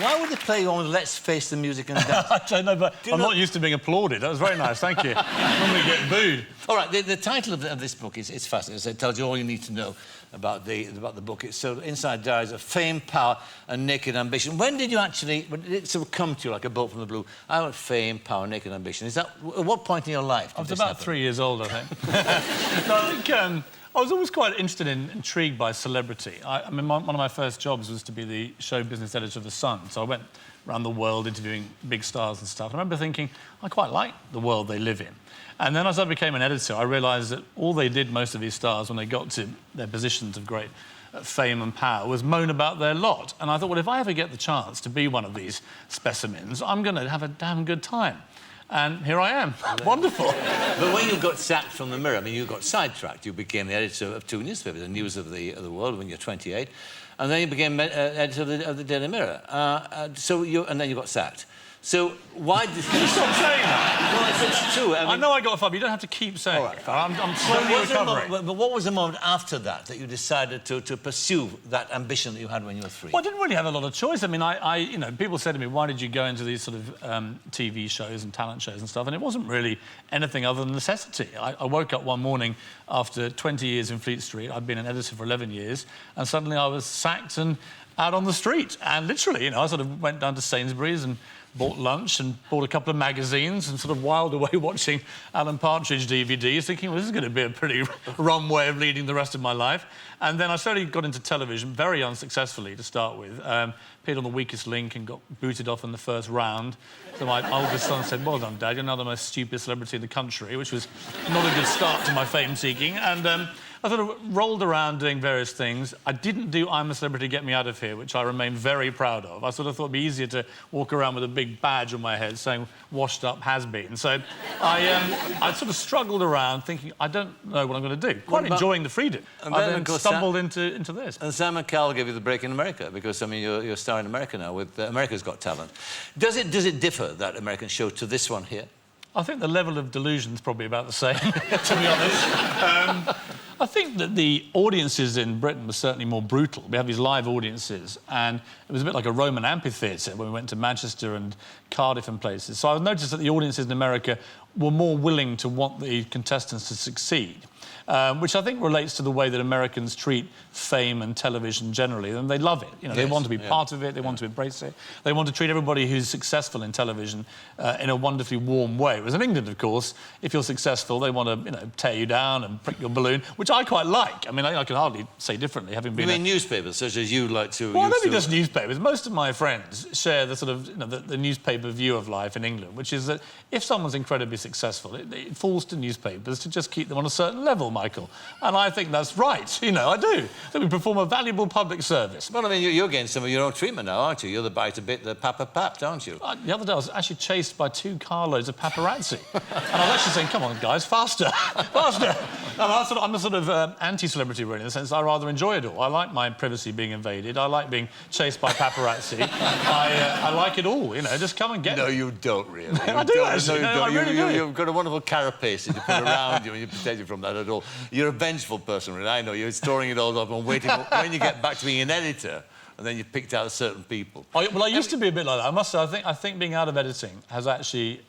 Why would they play on Let's Face the Music and Dance? I don't know, but I'm not used to being applauded. That was very nice, thank you. Normally get booed. All right, the title of this book is fascinating. It tells you all you need to know about the book. It's so Inside Diaries of Fame, Power and Naked Ambition. When did it sort of come to you like a bolt from the blue? I want fame, power, naked ambition. Is that at what point in your life? I was about 3 years old, I think. No, I think I was always quite interested and intrigued by celebrity. I mean, one of my first jobs was to be the show business editor of The Sun. So I went around the world interviewing big stars and stuff. I remember thinking, I quite like the world they live in. And then as I became an editor, I realised that all they did, most of these stars, when they got to their positions of great fame and power, was moan about their lot. And I thought, well, if I ever get the chance to be one of these specimens, I'm going to have a damn good time. And here I am. Wonderful. But when you got sacked from the Mirror, I mean, you got sidetracked. You became the editor of 2 newspapers, the News of the World, when you're 28. And then you became editor of the Daily Mirror. And then you got sacked. So why did you stop saying that? Well, it's true. I know I got fired, but you don't have to keep saying it. I'm slowly recovering. But what was the moment after that you decided to pursue that ambition that you had when you were 3? Well, I didn't really have a lot of choice. I mean, you know, people said to me, why did you go into these sort of TV shows and talent shows and stuff? And it wasn't really anything other than necessity. I woke up one morning after 20 years in Fleet Street. I'd been an editor for 11 years, and suddenly I was sacked and out on the street. And literally, you know, I sort of went down to Sainsbury's and bought lunch and bought a couple of magazines and sort of whiled away watching Alan Partridge DVDs, thinking, well, this is going to be a pretty rum way of leading the rest of my life. And then I slowly got into television, very unsuccessfully to start with. Appeared on The Weakest Link and got booted off in the first round. So my oldest son said, well done, Dad, you're now the most stupid celebrity in the country, which was not a good start to my fame-seeking. And I sort of rolled around doing various things. I didn't do I'm a Celebrity, Get Me Out of Here, which I remain very proud of. I sort of thought it'd be easier to walk around with a big badge on my head saying, washed up has been. So I sort of struggled around thinking, I don't know what I'm going to do. Quite enjoying the freedom. And then stumbled into this. And Simon Cowell gave you the break in America, because, I mean, you're starring in America now with America's Got Talent. Does it differ, that American show, to this one here? I think the level of delusion's probably about the same, to be honest. I think that the audiences in Britain were certainly more brutal. We have these live audiences, and it was a bit like a Roman amphitheatre when we went to Manchester and Cardiff and places. So I noticed that the audiences in America were more willing to want the contestants to succeed, which I think relates to the way that Americans treat fame and television generally. And they love it. You know, they want to be part of it, they want to embrace it. They want to treat everybody who's successful in television in a wonderfully warm way. Whereas in England, of course, if you're successful, they want to, you know, tear you down and prick your balloon, which I quite like. I mean, I can hardly say differently, having been... You mean newspapers, such as you like to... Well, not just newspapers. Most of my friends share the sort of, you know, the newspaper view of life in England, which is that if someone's incredibly successful, it falls to newspapers to just keep them on a certain level, Michael. And I think that's right. You know, I do. That we perform a valuable public service. Well, I mean, you're getting some of your own treatment now, aren't you? You're the bite a bit, the pap, aren't you? The other day I was actually chased by 2 carloads of paparazzi. And I was actually saying, come on, guys, faster, faster. And I'm a sort of anti-celebrity, really, in the sense that I rather enjoy it all. I like my privacy being invaded. I like being chased by paparazzi. I like it all, you know, just come and get me. No, you don't, really. I do, actually. No, I really do. You've got a wonderful carapace that you put around you and you protect you from that at all. You're a vengeful person, really. I know. You're storing it all up and waiting when you get back to being an editor, and then you picked out certain people. Well, I used to be a bit like that. I must say, I think being out of editing has actually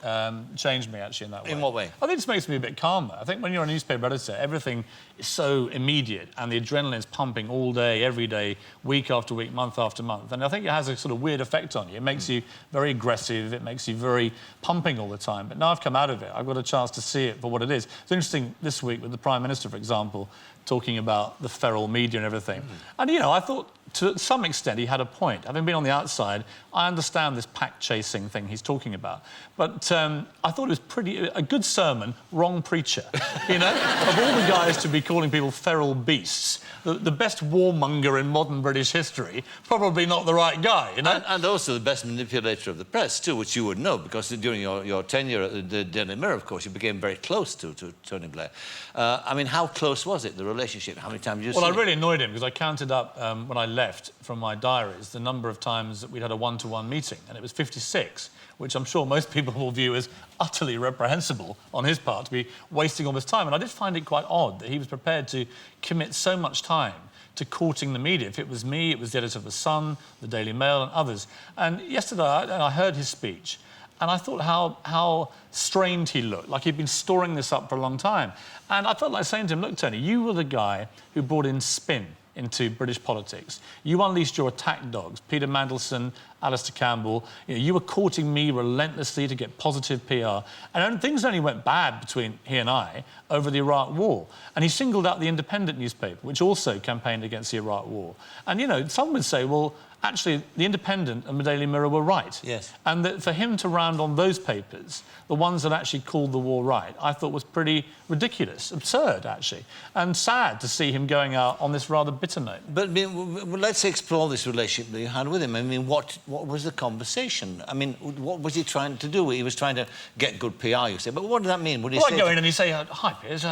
changed me, actually, in that way. In what way? I think it just makes me a bit calmer. I think when you're a newspaper editor, everything is so immediate, and the adrenaline's pumping all day, every day, week after week, month after month. And I think it has a sort of weird effect on you. It makes you very aggressive, it makes you very pumping all the time. But now I've come out of it, I've got a chance to see it for what it is. It's interesting this week with the Prime Minister, for example, talking about the feral media and everything. And, you know, I thought, to some extent, he had a point. Having been on the outside, I understand this pack-chasing thing he's talking about. But I thought it was a good sermon, wrong preacher. You know? Of all the guys to be calling people feral beasts, the best warmonger in modern British history, probably not the right guy, you know? And also the best manipulator of the press, too, which you would know, because during your tenure at the Daily Mirror, of course, you became very close to Tony Blair. I mean, how close was it, the relationship? How many times did you see Well, I really annoyed him, because I counted up, when I left from my diaries, the number of times that we'd had a one-to-one meeting, and it was 56, which I'm sure most people will view as utterly reprehensible on his part, to be wasting all this time. And I did find it quite odd that he was prepared to commit so much time to courting the media. If it was me, it was the editor of The Sun, the Daily Mail and others. And yesterday I heard his speech and I thought how strained he looked, like he'd been storing this up for a long time. And I felt like saying to him, look, Tony, you were the guy who brought in spin into British politics. You unleashed your attack dogs, Peter Mandelson, Alistair Campbell. You were courting me relentlessly to get positive PR. And things only went bad between he and I over the Iraq War. And he singled out the Independent newspaper, which also campaigned against the Iraq War. And, some would say, well, actually, the Independent and the Daily Mirror were right. Yes. And that for him to round on those papers, the ones that actually called the war right, I thought was pretty ridiculous, absurd, actually, and sad to see him going out on this rather bitter note. But let's explore this relationship that you had with him. I mean, what was the conversation? I mean, what was he trying to do? He was trying to get good PR, you say. But what did that mean? Would he I'd go in and he'd say, hi, Piers,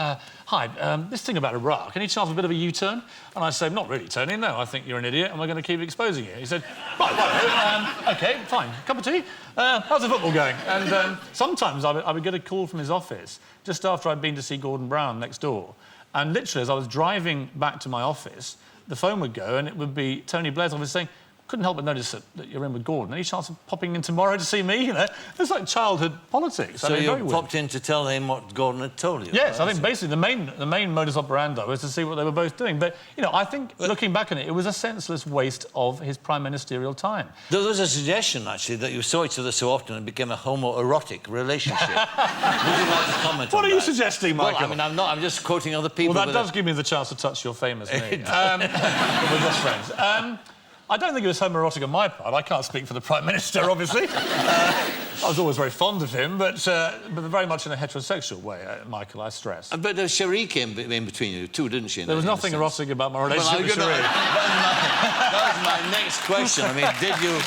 this thing about Iraq, any chance of a bit of a U-turn? And I'd say, not really, Tony, no, I think you're an idiot and we're going to keep exposing you. He said, right, OK, fine, cup of tea? How's the football going? And sometimes I would get a call from his office just after I'd been to see Gordon Brown next door. And literally, as I was driving back to my office, the phone would go and it would be Tony Blair's office saying, couldn't help but notice that you're in with Gordon. Any chance of popping in tomorrow to see me? It's like childhood politics. So you popped in to tell him what Gordon had told you? Yes, I think basically the main modus operandi was to see what they were both doing. But, I think, looking back on it, it was a senseless waste of his prime ministerial time. There was a suggestion, actually, that you saw each other so often and it became a homoerotic relationship. Would you like to comment on that? What are you suggesting, Michael? Well, I mean, I'm not. I'm just quoting other people. Well, that does give me the chance to touch your famous knee. We're best friends. I don't think it was homoerotic on my part. I can't speak for the Prime Minister, obviously. I was always very fond of him, but very much in a heterosexual way, Michael, I stress. But Cherie came in between you too, didn't she? There was nothing erotic about my relationship with Cherie. That was my next question. I mean, did you...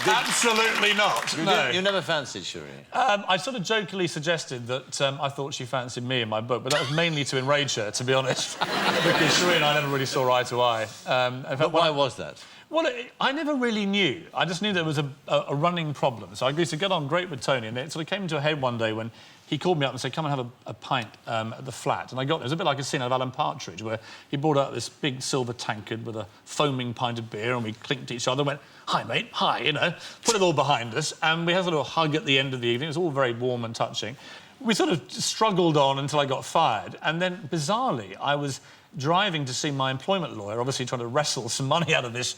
Absolutely not. No. You never fancied Cherie? I sort of jokingly suggested that I thought she fancied me in my book, but that was mainly to enrage her, to be honest, because Cherie and I never really saw eye to eye. But why was that? Well, I never really knew. I just knew there was a running problem. So I used to get on great with Tony, and it sort of came to a head one day when he called me up and said, come and have a pint at the flat. And I got there. It was a bit like a scene out of Alan Partridge, where he brought out this big silver tankard with a foaming pint of beer, and we clinked each other and went, hi, mate, hi, put it all behind us. And we had a little hug at the end of the evening. It was all very warm and touching. We sort of struggled on until I got fired. And then, bizarrely, I was driving to see my employment lawyer, obviously trying to wrestle some money out of this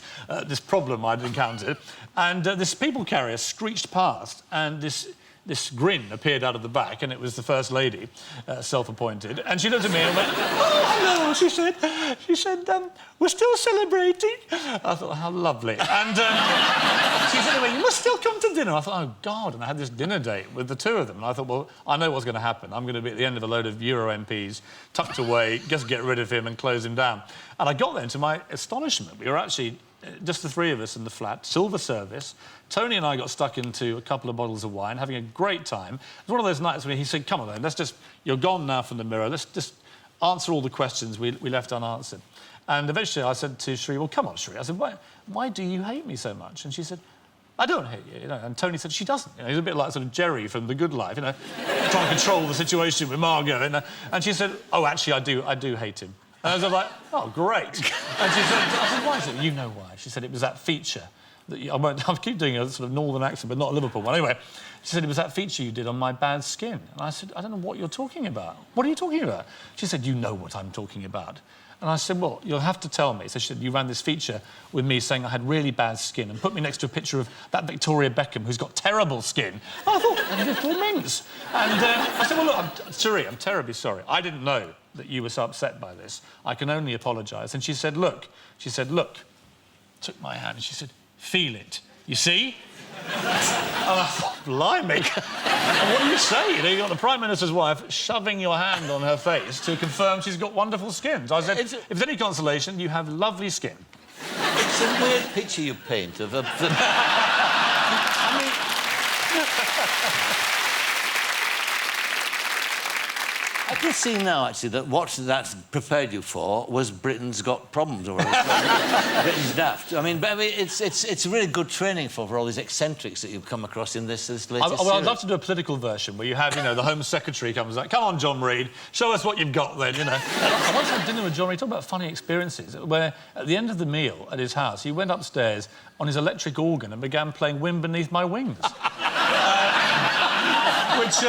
problem I'd encountered, and this people carrier screeched past, and this grin appeared out of the back, and it was the First Lady, self-appointed, and she looked at me and went, oh, hello, she said, we're still celebrating. I thought, how lovely. And she said, anyway, you must still come to dinner. I thought, oh, God, and I had this dinner date with the two of them, and I thought, well, I know what's going to happen. I'm going to be at the end of a load of Euro MPs, tucked away, just get rid of him and close him down. And I got there, and to my astonishment, we were actually just the three of us in the flat, silver service. Tony and I got stuck into a couple of bottles of wine, having a great time. It was one of those nights when he said, come on then, you're gone now from the Mirror, let's just answer all the questions we left unanswered. And eventually I said to Cherie, well, come on, Cherie. I said, why do you hate me so much? And she said, I don't hate you, And Tony said, she doesn't. He's a bit like sort of Jerry from The Good Life, trying to control the situation with Margot. And she said, oh, actually, I do hate him. And I was like, oh, great. And she said, I said, why is it? You know why. She said, it was that feature that I'll keep doing a sort of northern accent, but not a Liverpool one. Anyway, she said, it was that feature you did on my bad skin. And I said, I don't know what you're talking about. What are you talking about? She said, you know what I'm talking about. And I said, well, you'll have to tell me. So she said, you ran this feature with me saying I had really bad skin and put me next to a picture of that Victoria Beckham who's got terrible skin. I thought, little minx. And I said, well, look, Cherie, I'm terribly sorry. I didn't know that you were so upset by this. I can only apologise. And she said, look, took my hand and she said, feel it. You see? And I thought, blimey. And what do you say? You've got the Prime Minister's wife shoving your hand on her face to confirm she's got wonderful skin. So I said, if it's any consolation, you have lovely skin. It's a weird picture you paint of a... I can see now, actually, that what that's prepared you for was Britain's Got Problems, or Britain's Daft. I mean, it's really good training for all these eccentrics that you've come across in this latest series. I'd love to do a political version where you have, you know, the Home Secretary comes like, come on, John Reid, show us what you've got then, you know. I once had dinner with John Reid, talking about funny experiences, where at the end of the meal at his house, he went upstairs on his electric organ and began playing Wind Beneath My Wings. Which...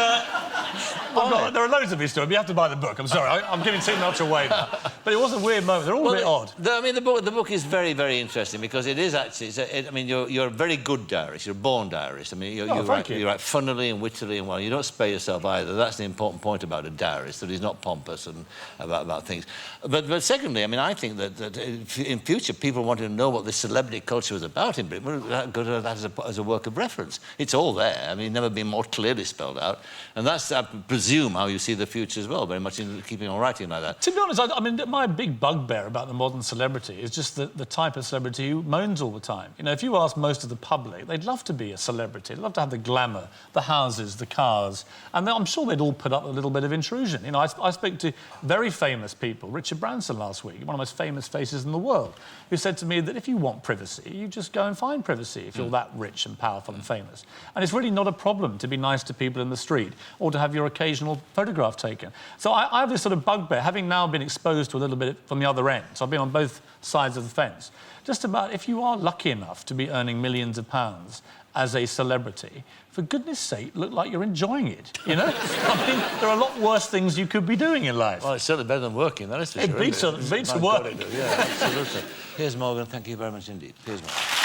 there are loads of these stories, but you have to buy the book. I'm sorry, I'm giving too much away now. But it was a weird moment. They're all a bit odd. I mean, the book is very, very interesting because it is actually... I mean, you're a very good diarist. You're a born diarist. I mean, you write funnily and wittily and well. You don't spare yourself either. That's the important point about a diarist, that he's not pompous and about things. But secondly, I mean, I think that in future, people wanting to know what this celebrity culture was about in Britain, well, go to that as a work of reference. It's all there. I mean, never been more clearly spelled out. And that's, I presume, how you see the future as well, very much in keeping on writing like that. To be honest, I mean, my big bugbear about the modern celebrity is just the type of celebrity who moans all the time. You know, if you ask most of the public, they'd love to be a celebrity. They'd love to have the glamour, the houses, the cars, and I'm sure they'd all put up a little bit of intrusion. You know, I spoke to very famous people, Richard Branson last week, one of the most famous faces in the world, who said to me that if you want privacy, you just go and find privacy if you're that rich and powerful and famous. And it's really not a problem to be nice to people in the street or to have your occasional photograph taken. So I have this sort of bugbear, having now been exposed to a little bit from the other end. So I've been on both sides of the fence. Just about, if you are lucky enough to be earning millions of pounds as a celebrity, for goodness sake, look like you're enjoying it, you know? I mean, there are a lot worse things you could be doing in life. Well, it's certainly better than working, that is for sure. It beats work. Yeah, absolutely. Piers Morgan, thank you very much indeed. Piers Morgan.